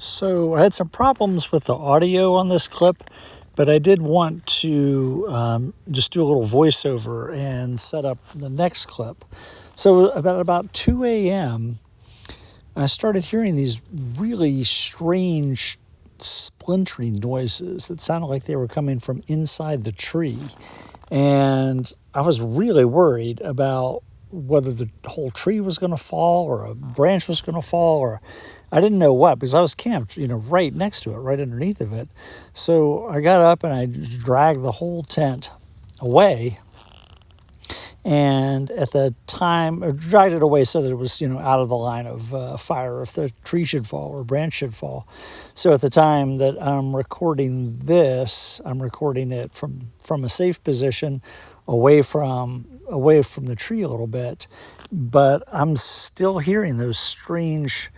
So I had some problems with the audio on this clip, but I did want to just do a little voiceover and set up the next clip. So about 2 a.m., I started hearing these really strange splintering noises that sounded like they were coming from inside the tree. And I was really worried about whether the whole tree was going to fall or a branch was going to fall, or I didn't know what, because I was camped, right next to it, right underneath of it. So I got up and I dragged the whole tent away. And at the time, I dragged it away so that it was, out of the line of fire if the tree should fall or branch should fall. So at the time that I'm recording this, I'm recording it from a safe position, away from the tree a little bit. But I'm still hearing those strange,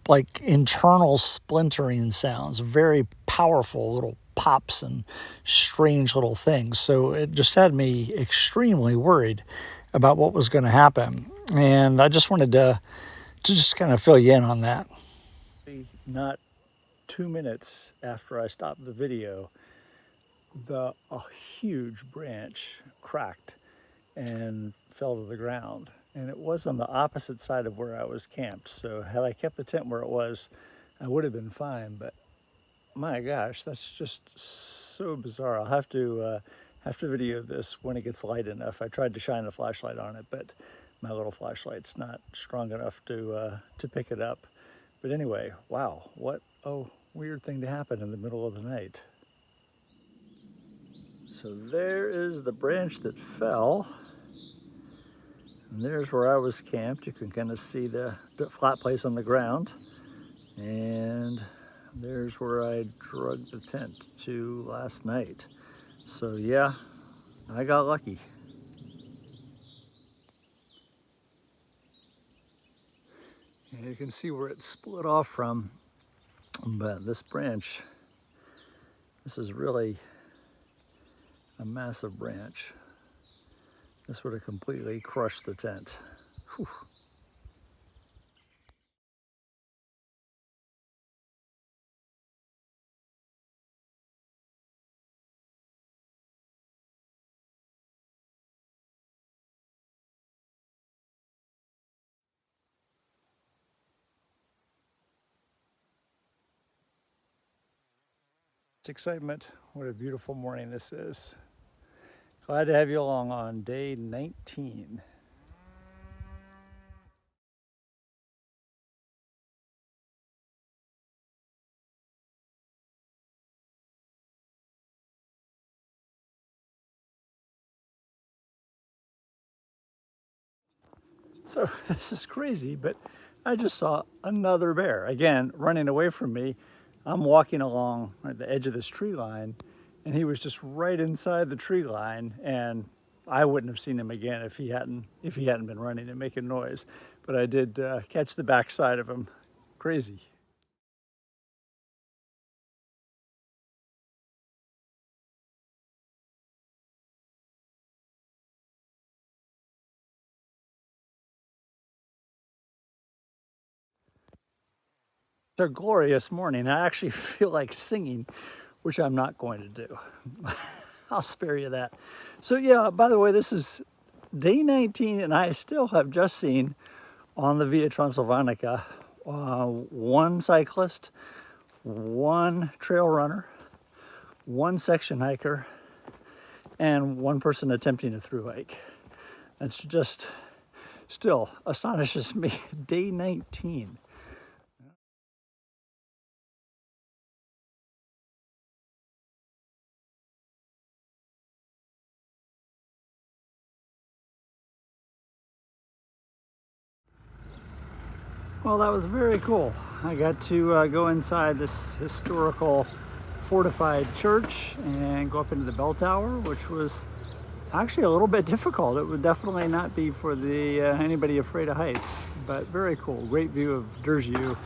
like internal splintering sounds, very powerful little pops and strange little things. So it just had me extremely worried about what was going to happen. And I just wanted to just kind of fill you in on that. Not 2 minutes after I stopped the video, a huge branch cracked and fell to the ground. And it was on the opposite side of where I was camped. So had I kept the tent where it was, I would have been fine. But my gosh, that's just so bizarre. I'll have to video this when it gets light enough. I tried to shine a flashlight on it, but my little flashlight's not strong enough to pick it up. But anyway, wow, what a weird thing to happen in the middle of the night. So there is the branch that fell. And there's where I was camped. You can kind of see the flat place on the ground. And there's where I drug the tent to last night. So yeah, I got lucky. And you can see where it split off from. But this branch, this is really a massive branch. This would have completely crushed the tent. Whew. It's excitement. What a beautiful morning this is. Glad to have you along on day 19. So this is crazy, but I just saw another bear, again, running away from me. I'm walking along at the edge of this tree line, and he was just right inside the tree line, and I wouldn't have seen him again if he hadn't been running and making noise. But I did catch the backside of him. Crazy. It's a glorious morning. I actually feel like singing, which I'm not going to do. I'll spare you that. So yeah, by the way, this is day 19, and I still have just seen on the Via Transilvanica one cyclist, one trail runner, one section hiker, and one person attempting a through hike. That's just still astonishes me. Day 19. Well, that was very cool. I got to go inside this historical fortified church and go up into the bell tower, which was actually a little bit difficult. It would definitely not be for the anybody afraid of heights, but very cool. Great view of Darjiu